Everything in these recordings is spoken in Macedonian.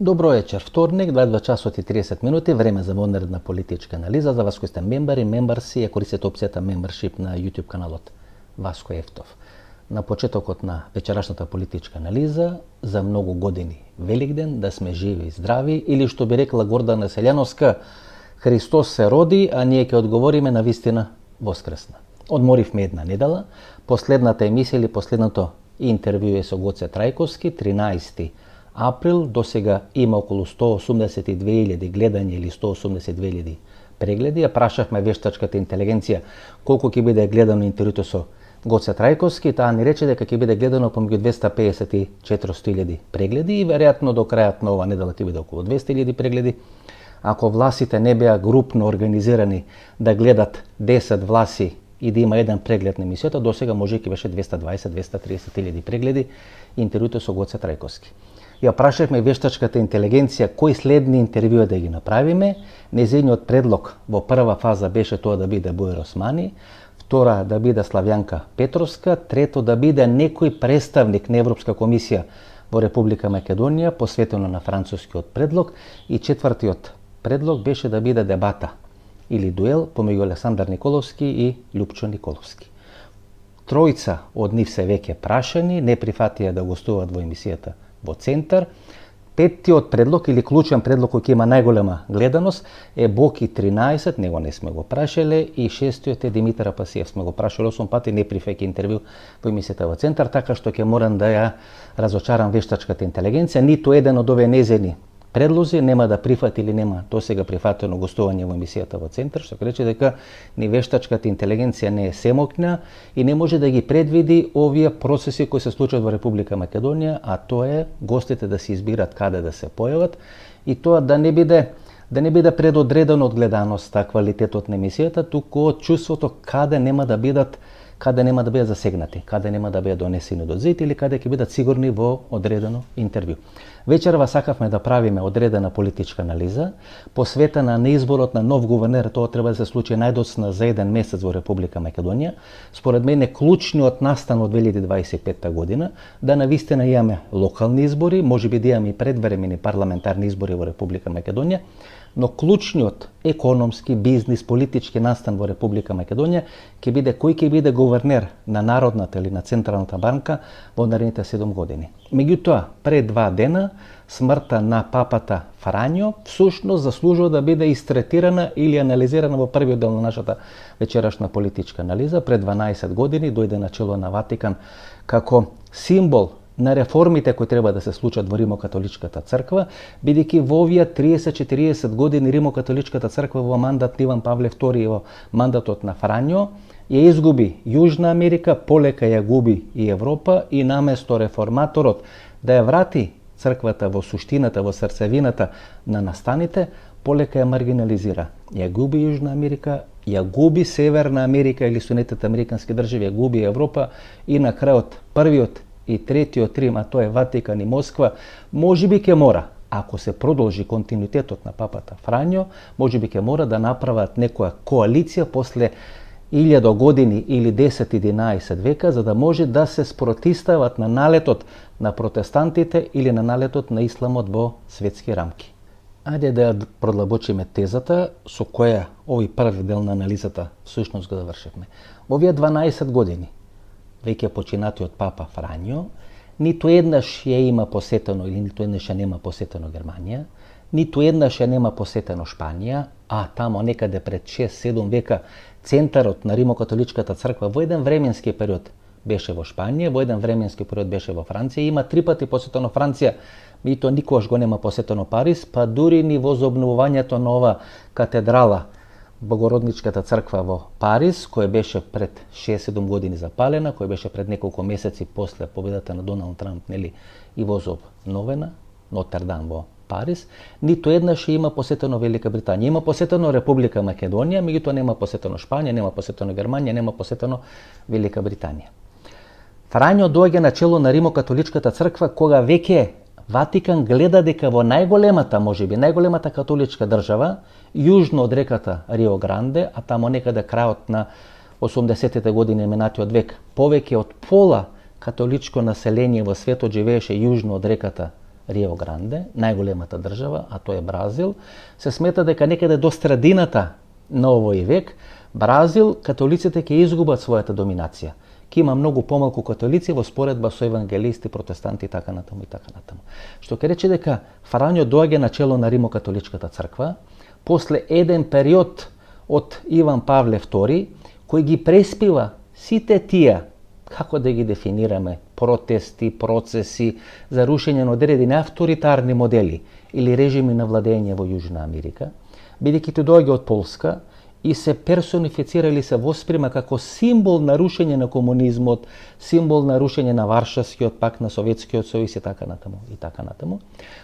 Добро вечер, вторник, 22 часот и 30 минути, време за вонредна политичка анализа. За вас кои сте мембари, мембарси, ја користите опцијата Membership на YouTube каналот Васко Ефтов. На почетокот на вечерашната политичка анализа, за многу години Великден, да сме живи и здрави, или што би рекла Гордана Селјановска, Христос се роди, а ние ќе одговориме на вистина воскресна. Одморивме една недела, последната емисија или последното интервју е со Гоце Трајковски, 13 април, до сега има околу 182.000 гледања или 182.000 прегледи. Ја прашавме вештачката интелигенција колку ќе биде гледано интервјуто со Гоце Трајковски, таа ни рече дека ќе биде гледано помеѓу 250 и 400.000 прегледи и веројатно до крајот на ова недела ќе биде околу 200.000 прегледи. Ако власите не беа групно организирани да гледат 10 власи и да има еден преглед на емисијата, до сега може ќе беше 220-230.000 прегледи интервјуто со Гоце Трајковски. Ја прашавме вештачката интелигенција кои следни интервјуа да ги направиме. Незиниот предлог во прва фаза беше тоа да биде Бојар Османи, втора да биде Славјанка Петровска, трето да биде некој представник на Европска комисија во Република Македонија, посветено на францускиот предлог, и четвртиот предлог беше да биде дебата или дуел помеѓу Александар Николовски и Лјупчо Николовски. Тројца од нив се веќе прашани, не прифатија да гостуваат во емисијата во Центар. Петтиот предлог или клучен предлог кој има најголема гледаност е Боки 13, него не сме го прашале, и шестиот е Димитар Апасиев, сме го прашале 8 пати, не прифеќа интервју во емисијата во Центар, така што ќе морам да ја разочарам вештачката интелигенција. Ниту еден од овие незени предлози нема да прифати или нема досега прифатено гостување во емисијата во Центар, што ќе рече дека ни вештачката интелигенција не е семокна и не може да ги предвиди овие процеси кои се случуваат во Република Македонија, а тоа е гостите да се избират каде да се појават и тоа да не биде предодредено од гледаноста, квалитетот на емисијата, туку од чувството каде нема да бидат засегнати, каде нема да бидат донесени до зид или каде ќе бидат сигурни во одредено интервју. Вечерва сакавме да правиме одредена политичка анализа, посветена на изборот на нов гувернер. Тоа треба да се случи најдоцна за еден месец во Република Македонија. Според мен е клучниот настан од 2025 година, да навистина имаме локални избори, можеби да имаме и предвремени парламентарни избори во Република Македонија, но клучниот економски, бизнис, политички настан во Република Македонија ќе биде кој ќе биде гувернер на Народната или на Централната банка во наредните 7 години. Меѓутоа, пред 2 дена, смртта на папата Фрањо всушност заслужува да биде истретирана или анализирана во првиот дел на нашата вечерашна политичка анализа. Пред 12 години дојде на чело на Ватикан како символ на реформите кои треба да се случат во Римокатоличката црква, бидејќи во овие 30-40 години Римокатоличката црква во мандат Иван Павле II и во мандатот на Фрањо ја изгуби Јужна Америка, полека ја губи и Европа, и наместо реформаторот да ја врати црквата во суштината, во срцевината на настаните, полека ја маргинализира. Ја губи Јужна Америка, ја губи Северна Америка или Соединетите американски држави, ја губи Европа, и на крајот првиот и третиот Рим, а тоа е Ватикан и Москва, можеби ќе мора, ако се продолжи континуитетот на папата Фрањо, можеби ќе мора да направат некоја коалиција после 1000 години или 10-11 века, за да може да се спротистават на налетот на протестантите или на налетот на исламот во светски рамки. Ајде да ја продлабочиме тезата со која овој први дел на анализата всушност го завршивме. Во овие 12 години веќе починатиот папа Фрањо ниту еднаш ја има посетено или ниту еднаш ја нема посетено Германија, ниту еднаш ја нема посетено Шпанија, а тамо некаде пред 6-7 века центарот на Римокатоличката црква во еден временски период беше во Шпанија, во еден временски период беше во Франција, има 3 пати посетено Франција, и тоа никогаш го нема посетено Париз, па дури ни во обновувањето на ова катедрала Богородничката црква во Париз, која беше пред 6-7 години запалена, која беше пред неколку месеци после победата на Доналд Трамп, нели, и возоб новена, Нотр-Дам во Париз, ниту еднаш има посетено Велика Британија. Има посетено Република Македонија, меѓутоа нема посетено Шпанија, нема посетено Германија, нема посетено Велика Британија. Фрањо доаѓа на чело на Римокатоличката црква кога веќе Ватикан гледа дека во најголемата, можеби најголемата католичка држава, јужно од реката Рио Гранде, а тамо некаде крајот на 80-тите години минатиот век, повеќе од пола католичко население во светот живееше јужно од реката Рио Гранде, најголемата држава, а тоа е Бразил, се смета дека некаде до средината на овој век Бразил, католиците ќе изгубат својата доминација. Ќе има многу помалку католици во споредба со евангелисти, протестанти и така натаму и така натаму. Што ќе рече дека Фрањо доаѓа на чело на Римокатоличката црква после еден период од Иван Павле II, кој ги преспива сите тие, како да ги дефинираме, протести, процеси за рушење на одредени авторитарни модели или режими на владење во Јужна Америка, бидејќи тој доаѓа од Полска и се персонифицира или се восприма како символ на рушење на комунизмот, символ на рушење на Варшавскиот пакт, на Советскиот сојуз и така натаму и така натаму.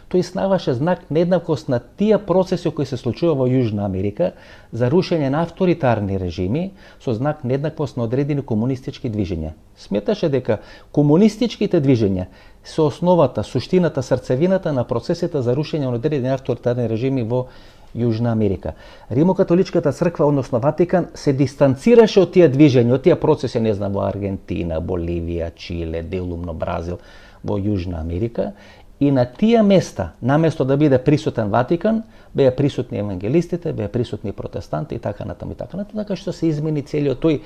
Тој снаваше знак нееднаквост на тие процеси кои се случува во Јужна Америка за рушење на авторитарни режими со знак нееднаквост на одредени комунистички движења. Сметаше дека комунистичките движења се основата, суштината, срцевината на процесите за рушење на одредени авторитарни режими во Јужна Америка. Римокатоличката црква, односно Ватикан, се дистанцираше од тие движења, од тие процеси, не знам, во Аргентина, Боливија, Чиле, делумно Бразил, во Јужна Америка. И на тие места, наместо да биде присутен Ватикан, беа присутни евангелистите, беа присутни протестанти и така натаму, така што се измени целиот тој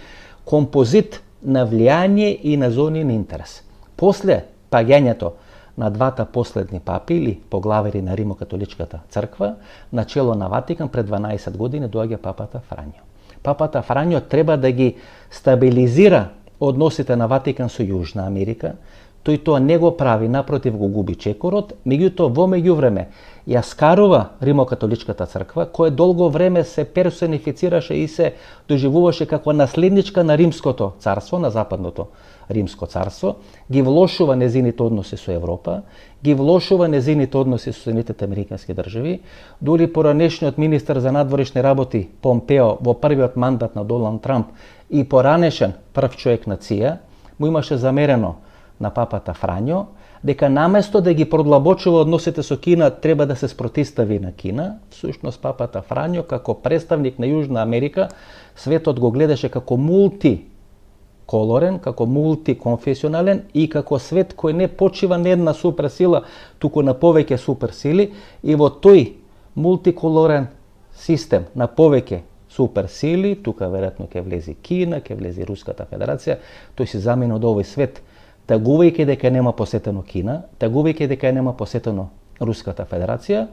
композит на влијание и на зони на интерес. После паѓањето на двата последни папи или поглавери на Римокатоличката црква, на чело на Ватикан пред 12 години доаѓа папата Фрањо. Папата Фрањо треба да ги стабилизира односите на Ватикан со Јужна Америка. Тој тоа не го прави, напротив го губи чекорот, меѓутоа во меѓувреме ја скарува Римокатоличката црква, која долго време се персонифицираше и се доживуваше како наследничка на Римското царство, на Западното Римско царство, ги влошува незините односи со Европа, ги влошува незините односи со Соединетите американски држави. Дури поранешниот министер за надворешни работи Помпео во првиот мандат на Доналд Трамп и поранешен прв човек на ЦИА му имаше замерено на папата Фрањо дека наместо да ги продлабочува односите со Кина, треба да се спротистави на Кина. Всушност папата Фрањо како представник на Јужна Америка светот го гледаше како мултиколорен, како мултиконфесионален и како свет кој не почива на една суперсила, туку на повеќе суперсили, и во тој мултиколорен систем на повеќе суперсили, тука веројатно ќе влези Кина, ќе влези Руската Федерација, тој се замина од овој свет, тагувајќи дека нема посетено Кина, тагувајќи дека нема посетено Руската Федерација,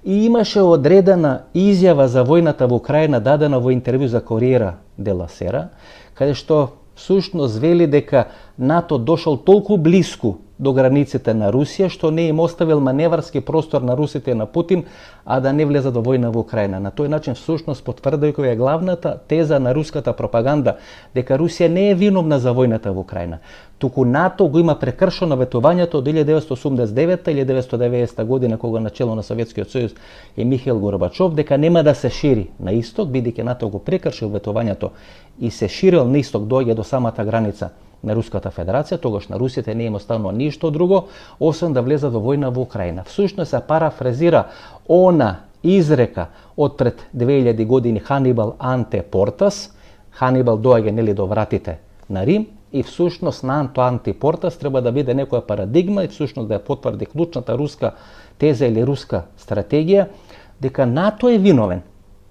и имаше одредена изјава за војната во Украина дадена во интервју за Корриера дела Сера, каде што всушност вели дека НАТО дошол толку блиску до границите на Русија, што не им оставил маневарски простор на русите и на Путин, а да не влезат во војна во Украина. На тој начин всушност потврдувајќи главната теза на руската пропаганда дека Русија не е виновна за војната во Украина, туку НАТО го има прекршено ветувањето од 1989 или 1990 година, кога начело на Советскиот сојуз е Михаил Горбачов, дека нема да се шири на исток, бидејќи НАТО го прекршил ветувањето и се ширил на исток, доаѓа до самата граница на Руската Федерација, тогаш на русите не им останува ништо друго, освен да влезат во војна во Украина. Всушност се парафразира она изрека од пред 2000 години Ханибал Анте Портас. Ханибал доаѓа нели до вратите на Рим и всушност на Анте Портас треба да биде некоја парадигма и всушност да ја потврди клучната руска теза или руска стратегија дека НАТО е виновен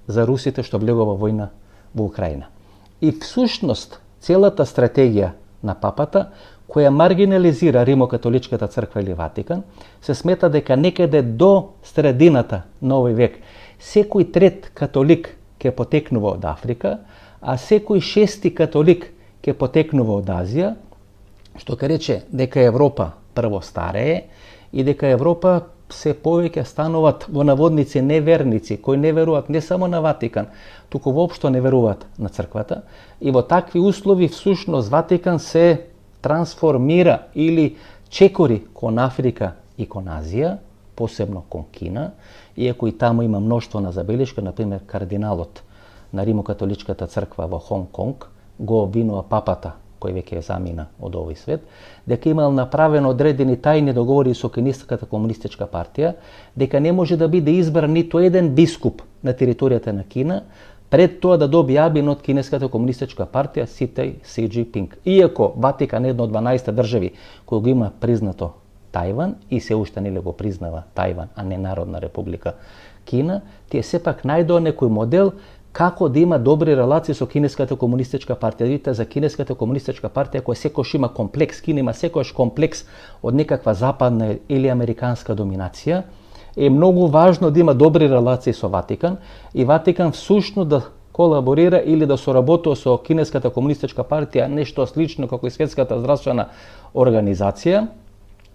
за русите што влегува војна во Украина. И всушност целата стратегија на папата, која маргинализира Римокатоличката црква или Ватикан, се смета дека некаде до средината на овој век секој трет католик ќе потекнува од Африка, а секој шести католик ќе потекнува од Азија, што ке рече дека Европа прво старее и дека Европа се повеќе стануваат во наводници неверници, кои не веруваат не само на Ватикан, туку воопшто не веруваат на црквата. И во такви услови всушност Ватикан се трансформира или чекори кон Африка и кон Азија, посебно кон Кина, иако и таму има мноштво на забелешка, например кардиналот на Римокатоличката црква во Хонг Конг го обвинува папата, кој веќе замина од овој свет, дека имал направено одредени тајни договори со Кинеската комунистичка партија, дека не може да биде избран ниту еден бискуп на територијата на Кина, пред тоа да доби јабин од Кинеската комунистичка партија Си Џинпинг. Иако Ватикан е една од 12 држави кој го има признато Тајван и се уште нели го признава Тајван, а не Народна република Кина, тие сепак најдоа некој модел како да има добри релации со Кинеската комунистичка партија. Видите, за Кинеската комунистичка партија, која секојаш има комплекс, Кина има секојаш комплекс од некаква западна или американска доминација, е многу важно да има добри релации со Ватикан и Ватикан всушност да колаборира или да соработува со Кинеската комунистичка партија, нешто слично како и Светската здравствена организација,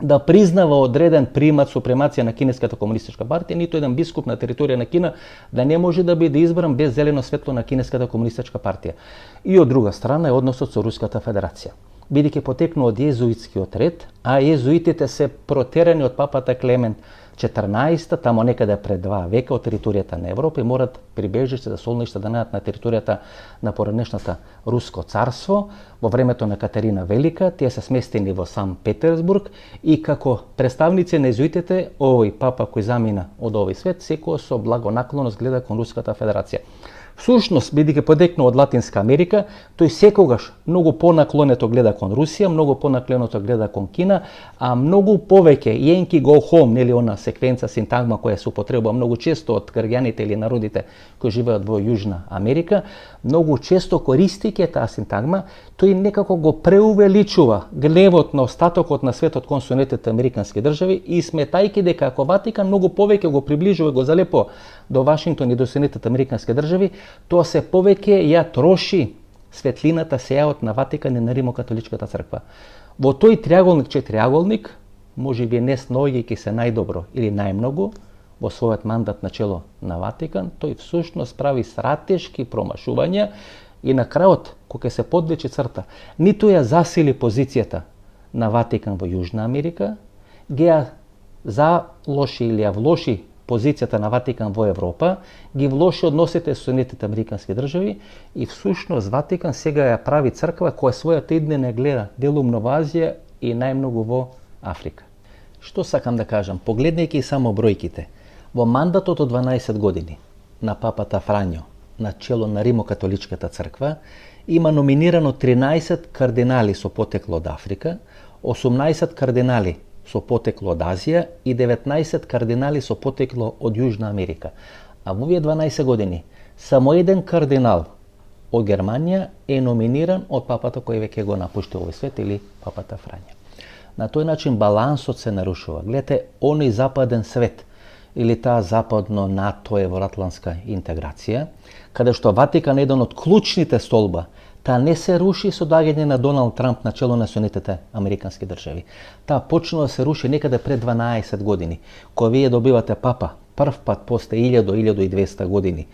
да признава одреден примат, супремација на Кинеската комунистичка партија, ниту еден бискуп на територија на Кина да не може да биде избран без зелено светло на Кинеската комунистичка партија. И од друга страна е односот со Руската федерација. Бидејќи потекнува од језуитскиот ред, а језуитите се протерани од папата Клемент 14, тамо некаде пред 2 века од територијата на Европа и морат прибежиште да солниште да најдат на територијата на поранешната Руско царство. Во времето на Катерина Велика тие се сместени во Сан Петерсбург и како представници на језуитите, овој папа кој замина од овој свет секој со благонаклоност гледа кон Руската федерација. Всушност, бидејќи потекнува од Латинска Америка, тој секогаш многу понаклонето гледа кон Русија, многу понаклонето гледа кон Кина, а многу повеќе Yankee go home, нели она секвенца, синтагма која се употребува многу често од граѓаните или народите кои живеат во Јужна Америка, многу често користејќи таа синтагма, тој некако го преувеличува гневот на остатокот на светот кон Соединетите американски држави и сметајќи дека ако Ватикан многу повеќе го приближува и го залепо до Вашингтон и до Соединетите американски држави, тоа се повеќе ја троши светлината, сејаот на Ватикан и на Римокатоличката црква. Во тој четириаголник, можеби не снаоѓајќи се најдобро или најмногу во својот мандат на чело на Ватикан, тој всушност прави стратешки промашувања и на крајот, кога се подвече црта, ниту ја засили позицијата на Ватикан во Јужна Америка, ги ја залоши или ја влоши позицијата на Ватикан во Европа, ги влоши односите со Соединетите американски држави и всушност Ватикан сега ја прави црква која својата иднина гледа делумно во Азија и најмногу во Африка. Што сакам да кажам, погледнејќи само бројките, во мандатот од 12 години на папата Фрањо на чело на Римокатоличката црква има номинирано 13 кардинали со потекло од Африка, 18 кардинали со потекло од Азија и 19 кардинали со потекло од Јужна Америка. А во овие 12 години само еден кардинал од Германија е номиниран од папата кој веќе го напушти овој свет или папата Фрањо. На тој начин балансот се нарушува. Гледате, оној западен свет или таа западно НАТО-евроатлантска интеграција, каде што Ватикан е еден од клучните столба, таа не се руши со доаѓање на Доналд Трамп на чело на Соединетите американски држави. Таа почнува да се руши некаде пред 12 години, кога вие добивате папа прв пат после 1000-1200 години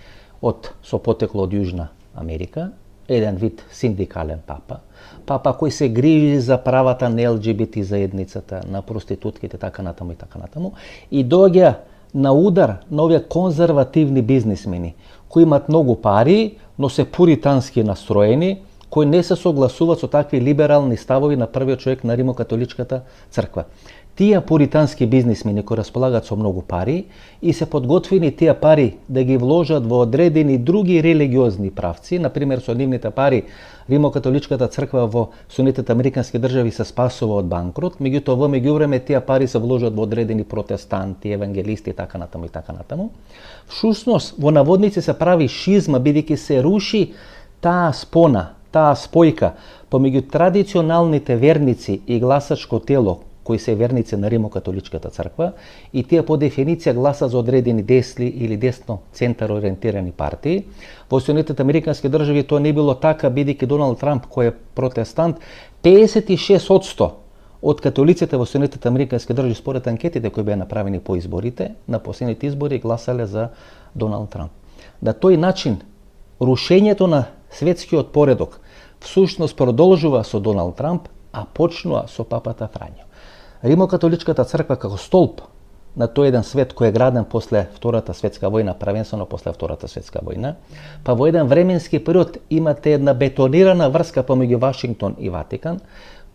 со потекло од Јужна Америка, еден вид синдикален папа, папа кој се грижи за правата на ЛГБТ заедницата, на проститутките, така натаму и така натаму, и доаѓа на удар на овие конзервативни бизнисмени, кои имат многу пари, но се пуритански настроени, кои не се согласуваат со такви либерални ставови на првиот човек на Римокатоличката црква. Тие пуритански бизнисмени кои располагаат со многу пари и се подготвени тие пари да ги вложат во одредени други религиозни правци, например со нивните пари Римокатоличката црква во Соединетите американски држави се спасува од банкрот, меѓутоа во меѓувреме тие пари се вложат во одредени протестанти, евангелисти и така натаму и така натаму. Всушност во наводници се прави шизма бидејќи се руши таа спона, таа спојка помеѓу традиционалните верници и гласачко тело кои се верници на Римокатоличката црква и тие по дефиниција гласат за одредени десни или десно центар ориентирани партии. Во Соединетите американски држави тоа не било така, бидејќи Доналд Трамп кој е протестант, 56% од католиците во Соединетите американски држави според анкетите кои беа направени по изборите, на последните избори гласале за Доналд Трамп. На тој начин рушењето на светскиот поредок всушност продолжува со Доналд Трамп, а почнува со папата Фрањо. Римокатоличката црква како столб на тој еден свет кој е граден после Втората светска војна, правенствено после Втората светска војна, па во еден временски период имате една бетонирана врска помеѓу Вашингтон и Ватикан,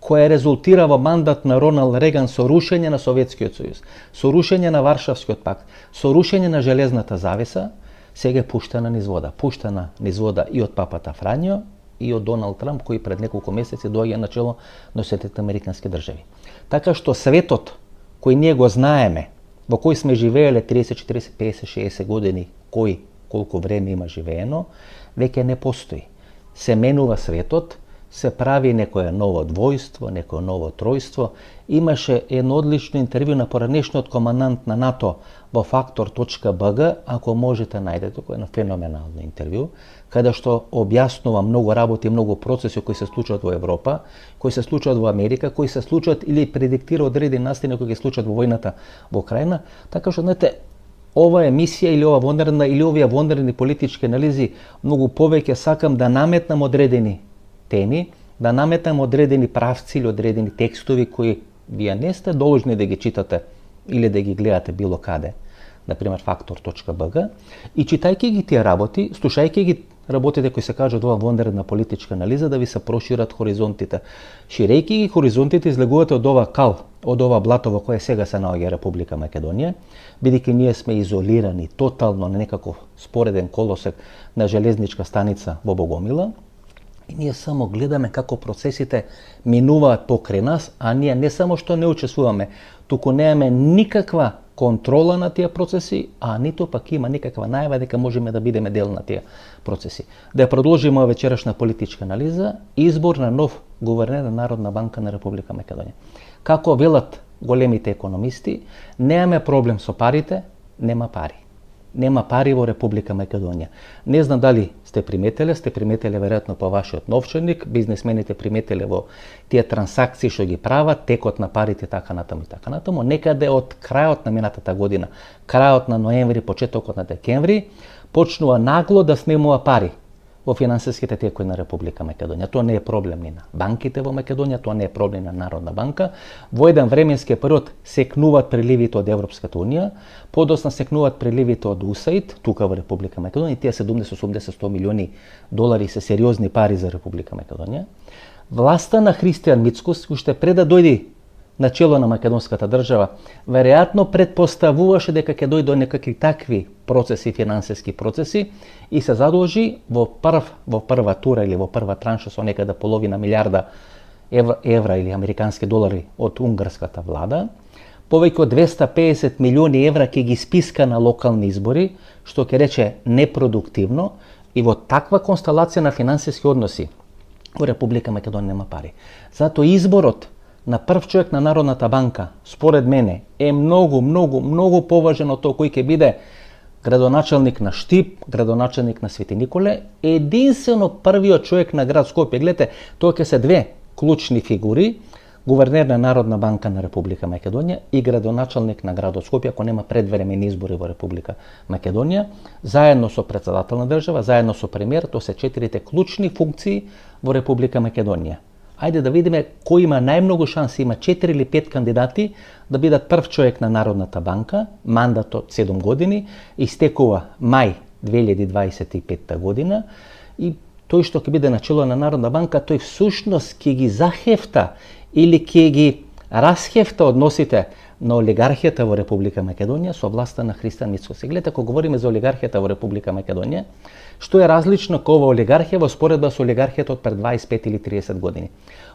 која резултира во мандат на Роналд Реган со рушење на Советскиот сојуз, со рушење на Варшавскиот пакт, со рушење на железната завеса, сега е пуштена низ вода. Пуштена низ вода и од папата Фрањо и од Доналд Трамп, кој пред неколку месеци доаѓа на чело на Соединетите американски држави. Така што светот кој ние го знаеме, во кој сме живееле 30, 40, 50, 60 години, кој колку време има живеено, веќе не постои. Се менува светот, се прави некое ново двојство, некое ново тројство. Имаше едно одлично интервју на поранешниот командант на НАТО во Factor.bg, ако можете најдете кој е на феноменално интервју, каде што објаснува многу работи, многу процеси кои се случуваат во Европа, кои се случуваат во Америка, кои се случуваат или предиктира одредени настани кои се случуваат во војната во Украина. Така што, знаете, ова емисија или ова вонредна или овие вонредни политички анализи многу повеќе сакам да наметнам одредени теми, да наметнам одредени правци или одредени текстови кои вие не сте должни да ги читате или да ги гледате било каде, например Factor.bg, и читајќи ги тие работи, слушајќи ги работите кои се кажат ова вонредна политичка анализа, да ви се прошират хоризонтите. Ширејќи ги хоризонтите, излегувате од ова кал, од ова блато во кое сега се наоѓа Република Македонија, бидејќи ние сме изолирани тотално на некаков спореден колосек на железничка станица во Богомила, и ние само гледаме како процесите минуваат покрај нас, а ние не само што не учествуваме, туку немаме никаква контрола на тие процеси, а ниту пак има никаква најава дека можеме да бидеме дел на тие процеси. Да ја продолжиме вечерашна политичка анализа, избор на нов гувернер на Народна банка на Република Македонија. Како велат големите економисти, немаме проблем со парите, нема пари. Нема пари во Република Македонија. Не знам дали сте приметеле веројатно по вашиот новчаник, бизнисмените приметеле во тие трансакции што ги прават, текот на парите така натаму и така натаму. Некаде од крајот на минатата година, крајот на ноември, почетокот на декември, почнува нагло да снемува пари во финансиските текови на Република Македонија. Тоа не е проблем ни на банките во Македонија, тоа не е проблем на Народна банка. Во еден временски период секнуваат приливите од Европската унија, подосна секнуваат приливите од USAID, тука во Република Македонија, и тие 70, 80, 100 милиони долари се сериозни пари за Република Македонија. Власта на Христијан Мицкос, уште пред да дојде на чело на македонската држава, веројатно предпоставуваше дека ќе дојде до некакви такви процеси, финансиски процеси, и се задолжи во прва тура или во прва транша со некаде половина милиарда евра или американски долари од унгарската влада. Повеќе од 250 милиони евра ќе ги списка на локални избори, што ќе рече непродуктивно, и во таква констелација на финансиски односи во Република Македонија нема пари. Затоа изборот на прв човек на Народната банка, според мене, е многу поважен од тоа кој ќе биде градоначалник на Штип, градоначалник на Свети Николе, единствено првиот човек на град Скопје. Гледате, тоа ќе се две клучни фигури, гувернер на Народна банка на Република Македонија и градоначалник на градот Скопје, ако нема предвремени избори во Република Македонија, заедно со председател на држава, заедно со премиер, тоа се 4 клучни функции во Република Македонија. Ајде да видиме кој има најмногу шанси, има 4 или 5 кандидати да бидат прв човек на Народната банка, мандатот 7 години, истекува мај 2025 година, и тој што ќе биде на чело на Народна банка, тој всушност ќе ги захефта или ќе ги расхефта односите на олигархијата во Република Македонија со власта на Христијан Мицкос. Гледате, кога говориме за олигархијата во Република Македонија, што е различно кога ова олигархија во споредба со олигархијата од пред 25 или 30 години.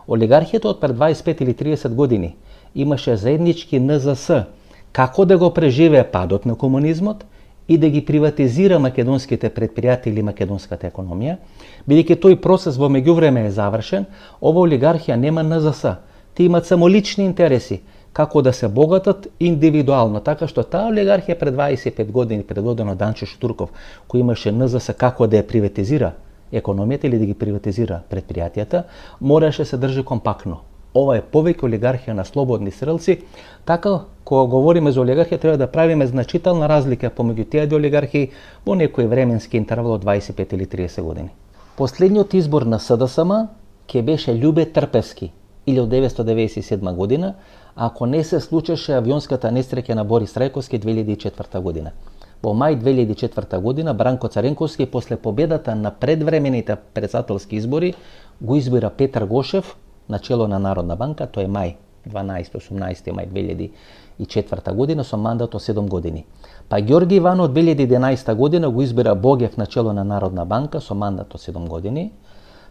Олигархијата од пред 25 или 30 години имаше заеднички НЗС како да го преживее падот на комунизмот и да ги приватизира македонските предпријатија или македонската економија. Бидејќи тој процес во меѓувреме е завршен, ова олигархија нема НЗС. Те имат само лични интереси, како да се богатат индивидуално, така што таа олигархија пред 25 години, предводена од Данчо Штурков, кој имаше НЗС како да ја приватизира економијата или да ги приватизира предпријатијата, мораше се држи компактно. Ова е повеќе олигархија на слободни стрелци, така кога говориме за олигархија треба да правиме значителна разлика помеѓу тие две олигархии во некој временски интервал од 25 или 30 години. Последниот избор на СДСМ ќе беше Љубе Трпевски, 1997 година, ако не се случеше авионската несреќа на Борис Трајковски 2004 година. Во мај 2004 година Бранко Царенковски после победата на предвремените председателски избори го избира Петар Гошев на чело на Народна банка, тоа е мај 12-18 мај 2004 година со мандат од 7 години. Па Ѓорги Иванов 2011 година го избира Богев на чело на Народна банка со мандат од 7 години.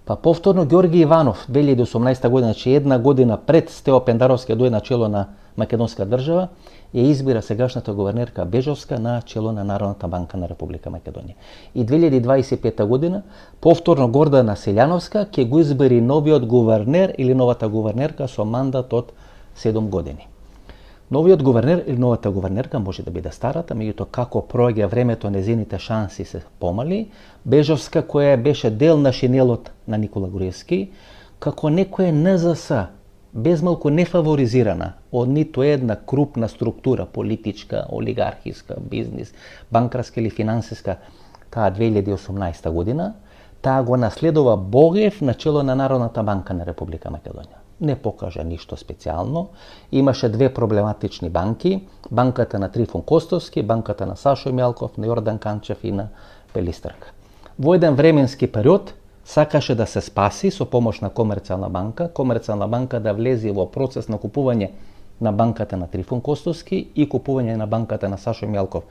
Па повторно Ѓорги Иванов 2018 година, значи една година пред Стео Пендаровски дојде на чело на македонска држава, ја избира сегашната гувернерка Бежовска на чело на Народната банка на Република Македонија. И 2025 година повторно Гордана Селјановска ќе го избери новиот гувернер или новата гувернерка со мандат од 7 години. Новиот гувернер или новата гувернерка може да биде старата, меѓутоа како проаѓа времето, незините шанси се помали. Бежовска, која беше дел на шинелот на Никола Груевски, како некоја НЗС, безмалку нефаворизирана од ниту една крупна структура, политичка, олигархиска, бизнис, банкарска или финансиска, таа 2018 година, таа го наследува Богев на чело на Народната банка на Република Македонија. Не покажа ништо специјално. Имаше две проблематични банки, банката на Трифун Костовски, банката на Сашо Мјалков, на Јордан Канчев и на Пелистрка. Во еден временски период сакаше да се спаси со помош на Комерцијална банка да влезе во процес на купување на банката на Трифун Костовски и купување на банката на Сашо Мјалков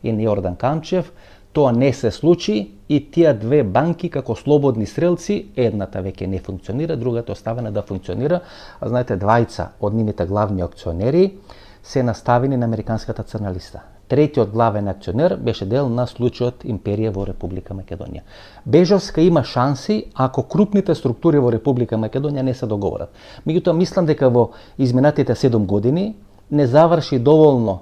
и на Јордан Канчев. Тоа не се случи и тие две банки како слободни стрелци, едната веќе не функционира, другата оставена да функционира. А знаете, двајца од нивните главни акционери се наставени на американската црна листа. Третиот главен акционер беше дел на случајот Империја во Република Македонија. Бежовска има шанси ако крупните структури во Република Македонија не се договорат. Меѓутоа, мислам дека во изминатите 7 години не заврши доволно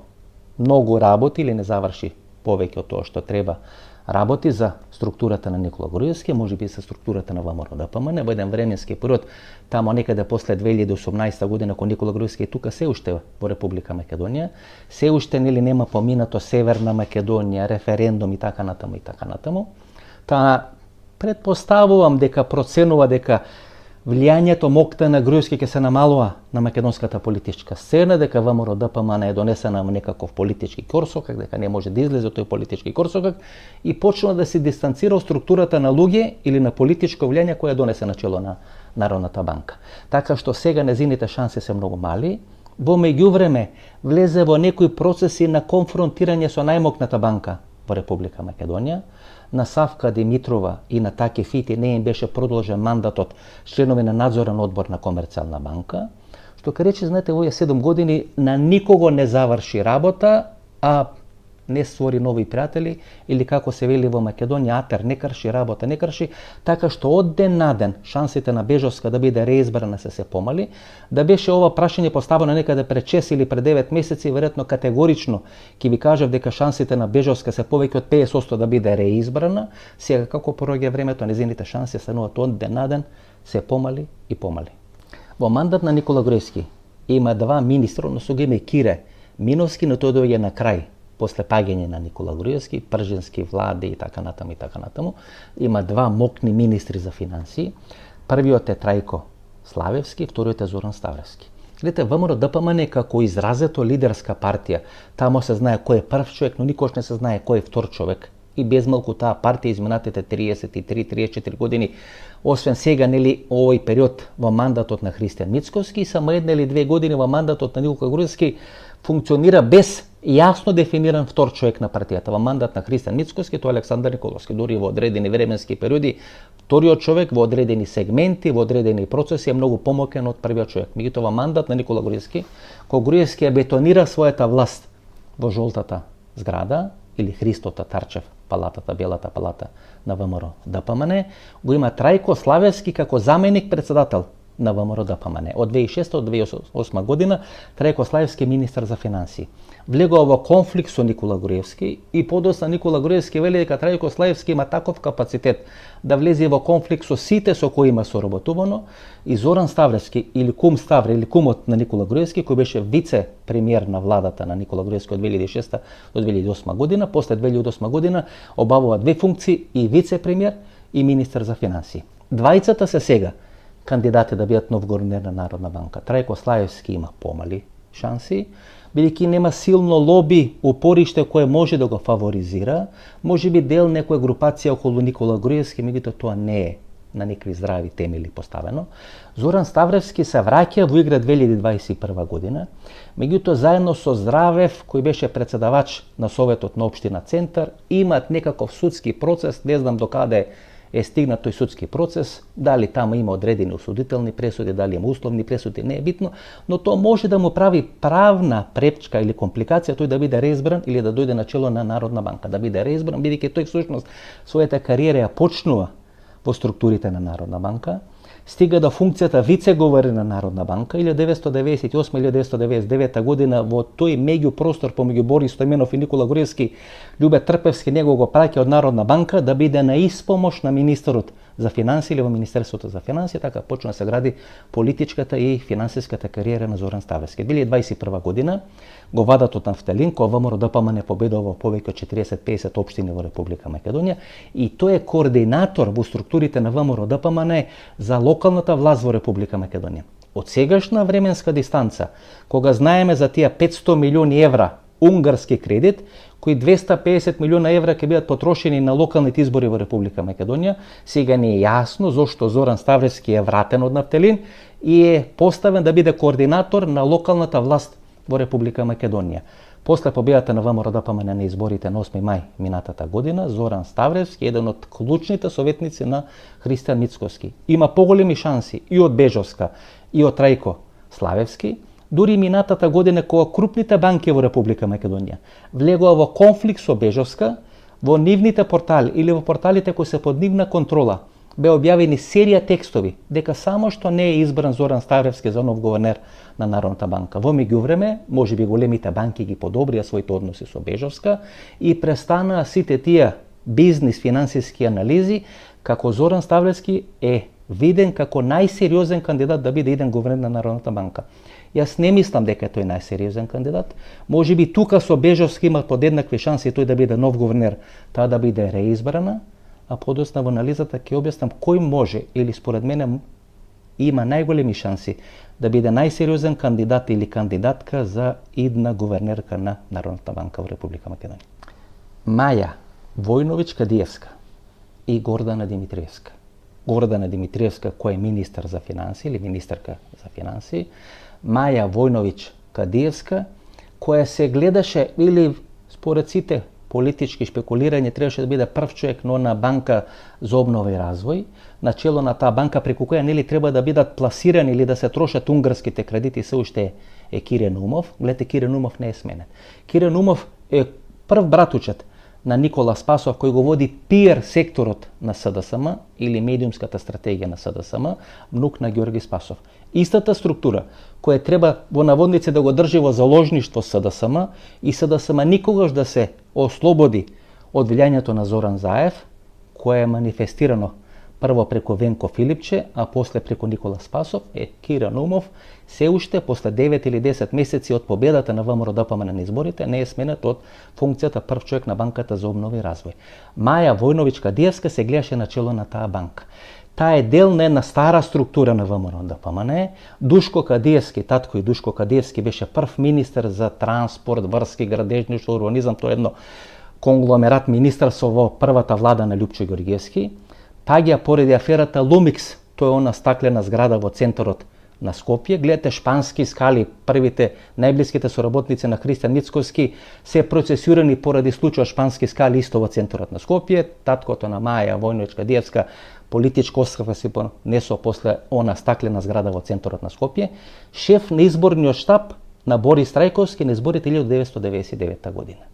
многу работи или не заврши повеќе од тоа што треба работи за структурата на Никола Груевски, можеби за структурата на ВМРО-ДПМН. Во еден временски период, тамо некаде после 2018 година, кога Никола Груевски е тука, се уште во Република Македонија, се уште нема поминато Северна Македонија, референдум и така натаму и така натаму. Та предпоставувам дека проценува дека влијањето мокта на Груевски ќе се намалува на македонската политичка сцена, дека ВМРО-ДПМН е донесена во некаков политички корсокак, дека не може да излезе од тој политички корсокак и почнува да се дистанцира од структурата на луѓе или на политичко влијање која донесе на чело на Народната банка. Така што сега незините шанси се многу мали. Во меѓувреме влезе во некои процеси на конфронтирање со најмокната банка во Република Македонија. На Савка Димитрова и на Таки Фити не им беше продолжен мандатот членови на надзорен одбор на Комерцијална банка, што ка рече, знаете, во 7 години на никого не заврши работа, а не створи нови пријатели, или како се вели во Македонија, атер не крши, работа не крши, така што од ден на ден шансите на Бежовска да биде реизбрана се помали. Да беше ова прашање поставено некаде пред 6 или пред 9 месеци, веројатно категорично ќе ви кажав дека шансите на Бежовска се повеќе од 50% да биде реизбрана. Сега како проаѓа времето, незините шанси стануваат од ден на ден се помали и помали. Во мандат на Никола Груевски има два министри, односно го има Кире Миновски, но тој доаѓа на крај после паѓање на Никола Груевски, пржински влади и така натаму и така натаму. Има два мокни министри за финансии. Првиот е Трајко Славевски, вториот е Зоран Ставревски. Гледате, ВМРО-ДПМН како изразето лидерска партија. Тамо се знае кој е прв човек, но никош не се знае кој е втор човек. И безмалку таа партија изминатите 33-34 години, освен сега, нели, овој период во мандатот на Христијан Мицковски, само една или две години во мандатот на Никола Груевски функционира без јасно дефиниран втор човек на партијата. Во мандат на Христијан Мицковски, тоа е Александар Николовски. Дури во одредени временски периоди, вториот човек во одредени сегменти, во одредени процеси е многу помокен од првиот човек. Меѓутоа во мандат на Никола Груевски, кога Груевски ја бетонира својата власт во жолтата зграда, или Христо Татарчев, палатата, Белата палата на ВМРО-ДПМН, го има Трајко Славевски како заменик председател на ВМРО-ДПМН. Од 2006 до 2008 година Трајко Славевски е министар за финансии. Влегува во конфликт со Никола Груевски и подоцна Никола Груевски вели дека Трајко Славевски има таков капацитет да влезе во конфликт со сите со кои има соработувано, и Зоран Ставревски или кум Ставре или кумот на Никола Груевски, кој беше вице-премиер на владата на Никола Груевски од 2006 до 2008 година, после 2008 година обавува две функции, и вице-премиер и министар за финансии. Двајцата се сега кандидати да бидат нов гувернер на Народна банка. Трајко Славевски има помали шанси, бидејќи нема силно лоби, упориште кое може да го фаворизира, може би дел некоја групација околу Никола Груевски, меѓутоа тоа не е на некои здрави темели поставено. Зоран Ставревски се враќа во игра 2021 година, меѓутоа заедно со Здравев, кој беше председавач на Советот на општина Центар, имаат некаков судски процес, не знам докаде е стигнат тој судски процес, дали таму има одредени осудителни пресуди, дали има условни пресуди, не е битно, но тоа може да му прави правна пречка или компликација тој да биде реизбран или да дојде на чело на Народна банка, да биде реизбран, бидејќи тој всушност својата кариера ја почнува во структурите на Народна банка, стига до функцијата вице-гувернер на Народна банка 1998-1999 година во тој меѓупростор помеѓу Борис Стојменов и Никола Груевски, Љубе Трпевски него го праќа од Народна банка да биде на испомош на министерот за финансии или во Министерството за финансии, така почна да се гради политичката и финансиската кариера на Зоран Ставлевски. 2021 година го вадат од нафталин, кој ВМРО-ДПМН победува во повеќе од 40-50 општини во Република Македонија и тој е координатор во структурите на ВМРО-ДПМН за локалната власт во Република Македонија. Од сегашна временска дистанца, кога знаеме за тие 500 милиони евра унгарски кредит, кои 250 милиона евра ќе бидат потрошени на локалните избори во Република Македонија, сега не е јасно зошто Зоран Ставлевски е вратен од нафталин и е поставен да биде координатор на локалната власт во Република Македонија. После победата на ВМРО-ДПМН на изборите на 8 мај минатата година, Зоран Ставлевски, еден од клучните советници на Христијан Мицкоски, има поголеми шанси и од Бежовска, и од Трајко Славевски, дури минатата година кога крупните банки во Република Македонија влегува во конфликт со Бежовска, во нивните портали или во порталите кои се под нивна контрола, бе објавени серија текстови дека само што не е избран Зоран Ставлевски за нов гувернер на Народната банка. Во меѓувреме, можеби големите банки ги подобрија своите односи со Бежовска и престанаа сите тие бизнис финансиски анализи како Зоран Ставлевски е виден како најсериозен кандидат да биде еден гувернер на Народната банка. Јас не мислам дека е тој најсериозен кандидат. Можеби тука со Бежовски има подеднакви шанси тој да биде нов гувернер, таа да биде реизбрана, а подоцна во анализата ќе објаснам кој може или според мене има најголеми шанси да биде најсериозен кандидат или кандидатка за идна гувернерка на Народната банка во Република Македонија. Маја Војновиќ Кадиевска и Гордана Димитриевска. Гордана Димитриевска која е министар за финансии или министерка за финансии, Маја Војновиќ Кадиевска која се гледаше или според сите политички шпекулирање требаше да биде прв човек на банка за обнова и развој, на чело на таа банка преку која нели треба да бидат пласирани или да се трошат унгарските кредити се уште е Кире Наумов. Гледате, Кире Наумов не е сменен. Кире Наумов е прв братучет на Никола Спасов кој го води PR секторот на СДСМ или медиумската стратегија на СДСМ, внук на Ѓорги Спасов. Истата структура која треба во наводници да го држи во заложништво СДСМ и СДСМ никогаш да се ослободи од влијањето на Зоран Заев, кој е манифестирано прво преку Венко Филипче, а после преку Никола Спасов, е Кире Наумов, се уште после 9 или 10 месеци од победата на ВМРО-ДПМН на изборите не е сменет од функцијата прв човек на банката за обнова и развој. Маја Војновиќ Кадиевска се гледаше на чело на таа банка. Таа е дел на една стара структура на ВМРО-ДПМН. Душко Кадиевски, татко и Душко Кадиевски беше прв министер за транспорт, врски, градежништво, урбанизам, тоа е едно конгломерат министерство во првата влада на Љупчо Ѓорѓевски. Паѓа поради аферата Лумикс, тоа е она стаклена зграда во центарот на Скопје. Гледате шпански скали, првите најблиските соработници на Христијан Мицкоски се процесирани поради случајот шпански скали исто во центарот на Скопје. Таткото на Маја Војновиќ Кадиевска политичка оставка се понесо после она стаклена зграда во центарот на Скопје. Шеф на изборниот штаб на Борис Трајковски на изборите 1999 година.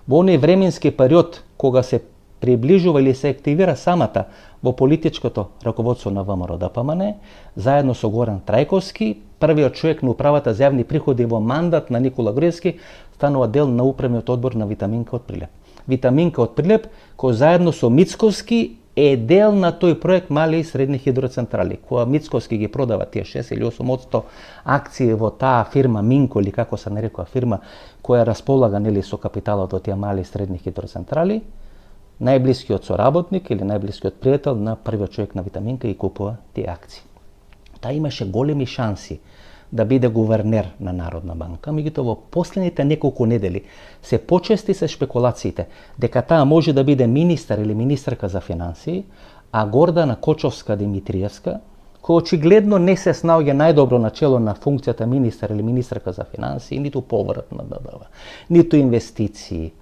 Во оној временски период кога се приближува или се активира самата во политичкото раководство на ВМРО-ДПМН, заедно со Горан Трајковски, првиот човек на управата за јавни приходи во мандат на Никола Груевски, станува дел на управниот одбор на Витаминка од Прилеп. Витаминка од Прилеп, кој заедно со Мицковски е дел на тој проект мали и средни хидроцентрали. Кога Мицковски ги продава тие 6 или 8% акции во таа фирма Минко, или како се нарекува фирма, која располага нели со капиталот во тие мали и средни хидроцентрали, најблискиот соработник или најблискиот пријател на првиот човек на Витаминка и купува тие акции. Таа имаше големи шанси да биде гувернер на Народна банка, меѓутоа во последните неколку недели се почести се шпекулациите дека таа може да биде министар или министерка за финансии, а Гордана Кочовска Димитриевска, кој очигледно не се снаоѓа најдобро на чело на функцијата министар или министерка за финансии, ниту поврат на ДДВ, ниту инвестиции,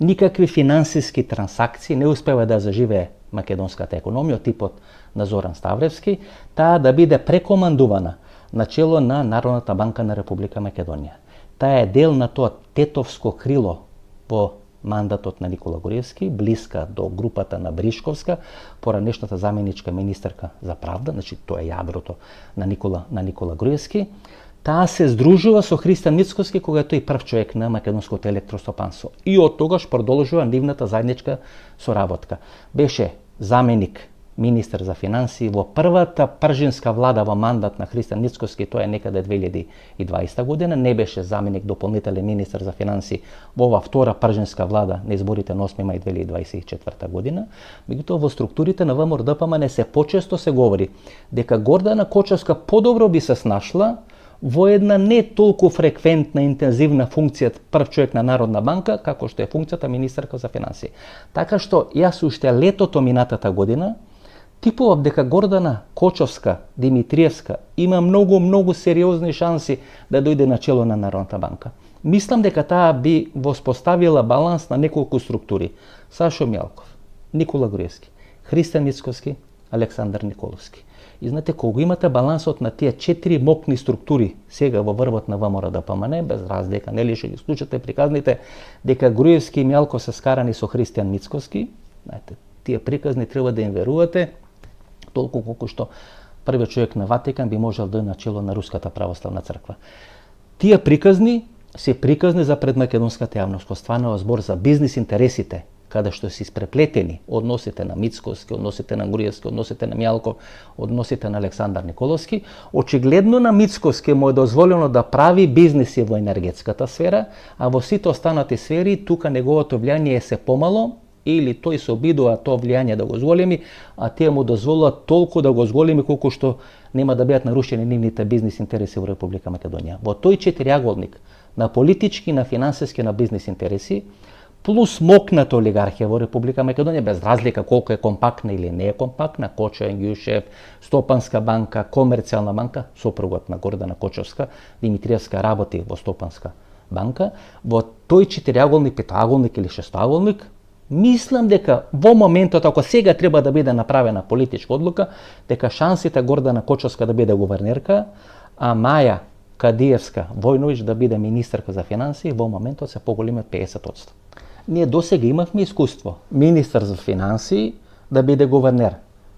никакви финансиски трансакции, не успева да заживее македонската економија, типот на Зоран Ставревски, таа да биде прекомандувана на чело на Народната банка на Република Македонија. Таа е дел на тоа тетовско крило во мандатот на Никола Груевски, блиска до групата на Бришковска, поранешната заменичка министерка за правда, значи тоа е јадрото на Никола Груевски. Таа се здружува со Христијан Мицкоски кога тој прв човек на македонското електростопанство. И од тогаш продолжува нивната заедничка соработка. Беше заменик министер за финансии во првата пржинска влада во мандат на Христијан Мицкоски, тоа е некаде 2020 година, не беше заменик дополнителен министер за финансии во ова втора пржинска влада на изборите на 8 мај 2024 година. Меѓутоа во структурите на ВМРО-ДПМН се почесто се говори дека Гордана Кочовска подобро би се снашла во една не толку фреквентна интензивна функција прв човек на Народна банка, како што е функцијата министерка за финансии. Така што јас уште летото минатата година типував дека Гордана Кочовска Димитриевска има многу сериозни шанси да дојде на чело на Народната банка. Мислам дека таа би воспоставила баланс на неколку структури: Сашо Мјалков, Никола Груевски, Христијан Мицкоски, Александар Николовски. И знаете, кога имате балансот на тие 4 мокни структури сега во врвот на ВМРО-ДПМН, без разлика, нели што ги случате приказните дека Груевски и Мјалков се скарани со Христијан Мицкоски, знаете, тие приказни треба да им верувате, толку колку што првиот човек на Ватикан би можел да е на чело на Руската православна црква. Тие приказни се приказни за предмакедонската јавност, кој станува збор за бизнис интересите, каде што се испреплетени односите на Мицкоски, односите на Груевски, односите на Мјалков, односите на Александар Николовски. Очигледно на Мицкоски му е дозволено да прави бизниси во енергетската сфера, а во сите останати сфери тука неговото влијание е се помало, или тој се обидува тоа влијание да го зголеми, а тие му дозволуваат толку да го зголеми колку што нема да бидат нарушени нивните бизнис интереси во Република Македонија. Во тој четириаголник на политички, на финансиски, на бизнис интереси, плюс мокната олигархија во Република Македонија, без разлика колку е компактна или не е компактна, Кочо Енгјушев, Стопанска банка, Комерцијална банка, сопругот на Гордана Кочовска, Димитриевска работи во Стопанска банка, во тој четириаголник, петоаголник или шестоаголник, мислам дека во моментот, ако сега треба да биде направена политичка одлука, дека шансите Гордана Кочовска да биде гувернерка, а Маја Кадиевска Војновиќ да биде министерка за финансии, во моментот се поголеми од 50%. Ние досега имавме искуство министер за финансии да биде гувернер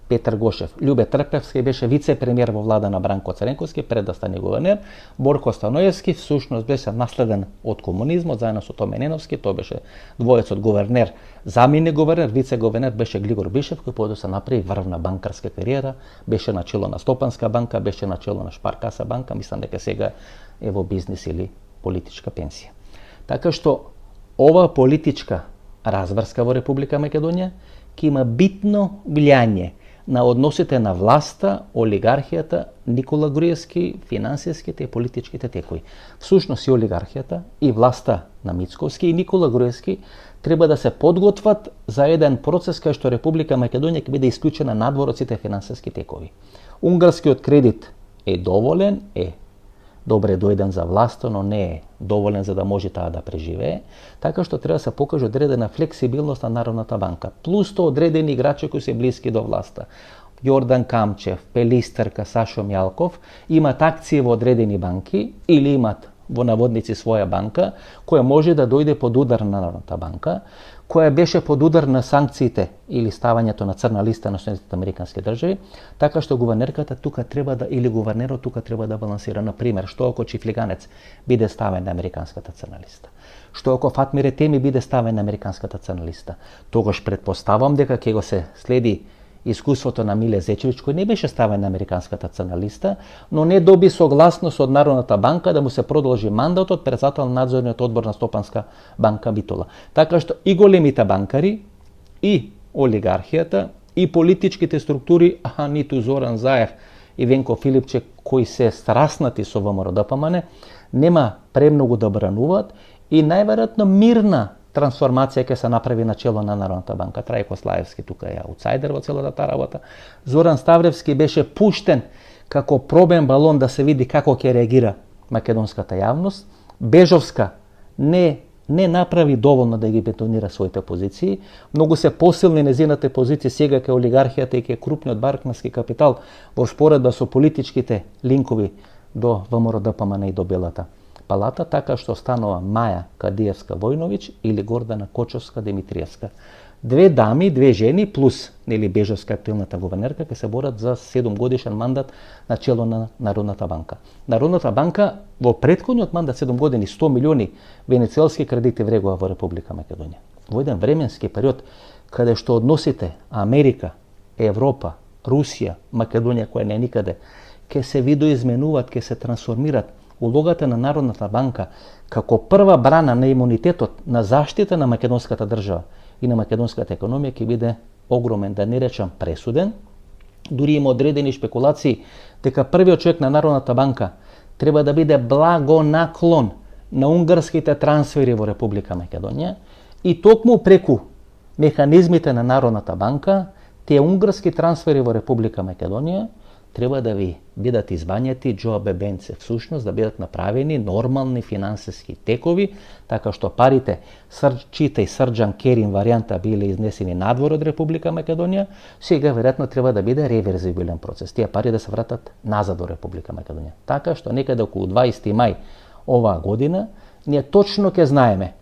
Петар Гошев. Љубе Трпевски беше вице-премиер во влада на Бранко Цренковски пред да стане гувернер. Борко Станоевски всушност беше наследен од комунизмот заедно со Томе Неновски, тоа беше двојецот гувернер, заменик гувернер, вице-гувернер беше Глигор Бишев, кој подоцна направи врвна банкарска кариера, беше на чело на Стопанска банка, беше на чело на Шпаркаса банка, мислам дека сега е во бизнис или политичка пенсија. Така што ова политичка разврска во Република Македонија ќе има битно влијание на односите на власта, олигархијата, Никола Груевски, финансиските и политичките текови. Всушност и олигархијата, и власта на Мицковски и Никола Груевски треба да се подготват за еден процес кај што Република Македонија ќе биде исклучена надвор од сите финансиски текови. Унгарскиот кредит е доволен, добре дојден за власта, но не е доволен за да може таа да преживее, така што треба да се покаже одредена флексибилност на Народната банка. Плюс тоа одредени играчи кои се блиски до власта. Јордан Камчев, Пелистерка, Сашо Мјалков имат акции во одредени банки или имат во наводници своја банка, која може да дојде под удар на Народната банка, која беше под удар на санкциите или ставањето на црна листа на Соединетите американски држави, така што гувернерката тука треба да или гувернерот тука треба да балансира. На пример, што ако Чифлиганец биде ставен на американската црна листа? Што ако Фатмир Етеми биде ставен на американската црна листа? Тогаш предпоставам дека ќе го се следи искуството на Миле Зечевиќ, кој не беше ставен на американската црна листа, но не доби согласност од Народната банка да му се продолжи мандатот председател на надзорниот одбор на Стопанска банка Битола. Така што и големите банкари, и олигархијата, и политичките структури, а ниту Зоран Заев и Венко Филипче, кои се страснати со ВМРО-ДПМН, нема премногу да брануваат и најверојатно мирна трансформација ќе се направи на чело на Народната банка. Трајко Слаевски тука е аутсайдер во целата таа работа. Зоран Ставревски беше пуштен како пробен балон да се види како ќе реагира македонската јавност. Бежовска не не направи доволно да ги бетонира своите позиции. Многу се посилни незината позиции сега кај олигархијата и кај крупниот баркмански капитал во споредба со политичките линкови до ВМРО-ДПМН и до Белата палата, така што станува Маја Кадиевска-Војновиќ или Гордана Кочовска-Димитриевска. Две дами, две жени плюс Бежовска, активната гувернерка, ќе се борат за 7 годишен мандат на чело на Народната банка. Народната банка во претходниот мандат 7 години 100 милиони венецуелски кредити врегува во Република Македонија. Во еден временски период каде што односите Америка, Европа, Русија, Македонија која не е никаде, ќе се видоизменуваат, ќе се трансформираат, улогата на Народната банка како прва брана на имунитетот на заштита на македонската држава и на македонската економија ќе биде огромен, да не речам пресуден. Дури има одредени шпекулации дека првиот човек на Народната банка треба да биде благонаклон на унгарските трансфери во Република Македонија и токму преку механизмите на Народната банка, тие унгарски трансфери во Република Македонија треба да ви бидат избањати џоабебенце, всушност да бидат направени нормални финансиски текови, така што парите Срчите и Срджан Керин варијанта биле изнесени надвор од Република Македонија, сега веројатно треба да биде реверзибилен процес. Тие пари да се вратат назад до Република Македонија. Така што некаде околу 20 мај оваа година, ние точно ќе знаеме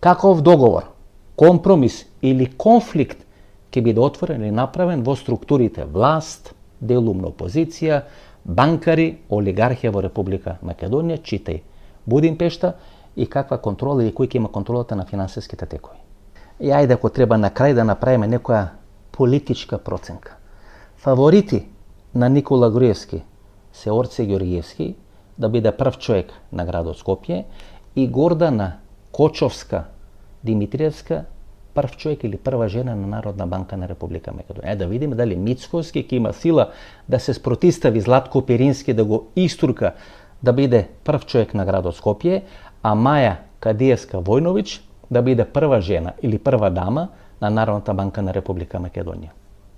каков договор, компромис или конфликт ќе биде отворен или направен во структурите власт, делумна опозиција, банкари, олигархија во Република Македонија, читај Будимпешта, и каква контрола и кој ќе има контролата на финансиските текови. И ајде ако треба на крај да направиме некоја политичка проценка. Фаворити на Никола Груевски се Орце Ѓорѓиевски, да биде прв човек на градот Скопје, и Гордана Кочовска Димитриевска, прв човек или прва жена на Народна банка на Република Македонија. Да видиме дали Мицковски ќе има сила да се спротистави Златко Перински да го истурка да биде прв човек на градот Скопје, а Маја Кадиевска-Војновиќ да биде прва жена или прва дама на Народната банка на Република Македонија.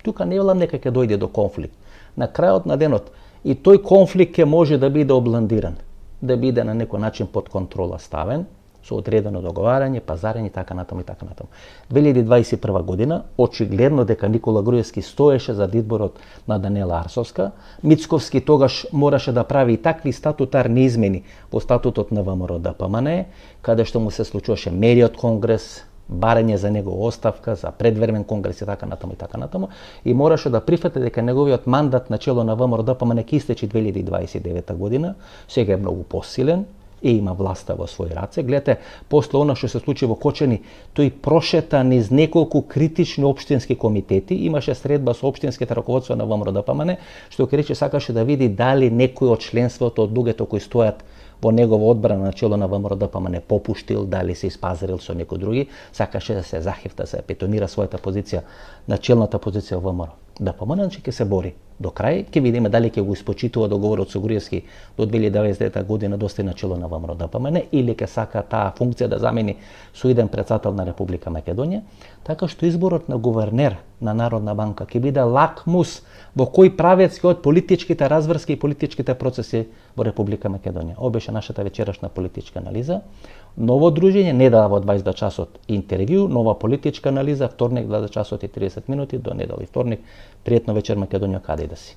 Тука не велам нека ќе дојде до конфликт. На крајот на денот и тој конфликт ќе може да биде обландиран, да биде на некој начин под контрола ставен, со одредено договарање, пазарење и така натаму и така натаму. 2021 година очигледно дека Никола Груевски стоеше за изборот на Даниела Арсовска. Мицковски тогаш мораше да прави и такви статутарни измени во статутот на ВМРО-ДПМН, каде што му се случуваше мериот конгрес, барање за него оставка, за предвремен конгрес и така натаму, и мораше да прифати дека неговиот мандат на чело на ВМРО-ДПМН ќе истече 2029 година, сега е многу посилен и има власта во своји раце. Гледате, после она што се случи во Кочани, тој прошета низ неколку критични општински комитети, имаше средба со општинските раководства на ВМРО-ДПМН, што ќе рече сакаше да види дали некој од членството од луѓето кои стојат во негова одбрана на чело на ВМРО-ДПМН попуштил, дали се испазарил со некои други, сакаше да се захифта, се бетонира својата позиција, начелната позиција во ВМРО-ДПМН, значи ќе се бори до крај, ќе видиме дали ќе го испочитува договорот со Груевски до 2029 година да остане на чело на ВМРО-ДПМН или ќе сака таа функција да замени со иден председател на Република Македонија, така што изборот на гувернер на Народна банка ќе биде лакмус во кој правец ќе од политичките разврски и политичките процеси во Република Македонија. Ова беше нашата вечерашна политичка анализа. Ново дружење, недела во 20 часот интервју, нова политичка анализа, вторник 20 часот и 30 минути, до недела и вторник. Пријатно вечер Македонија, каде и да си.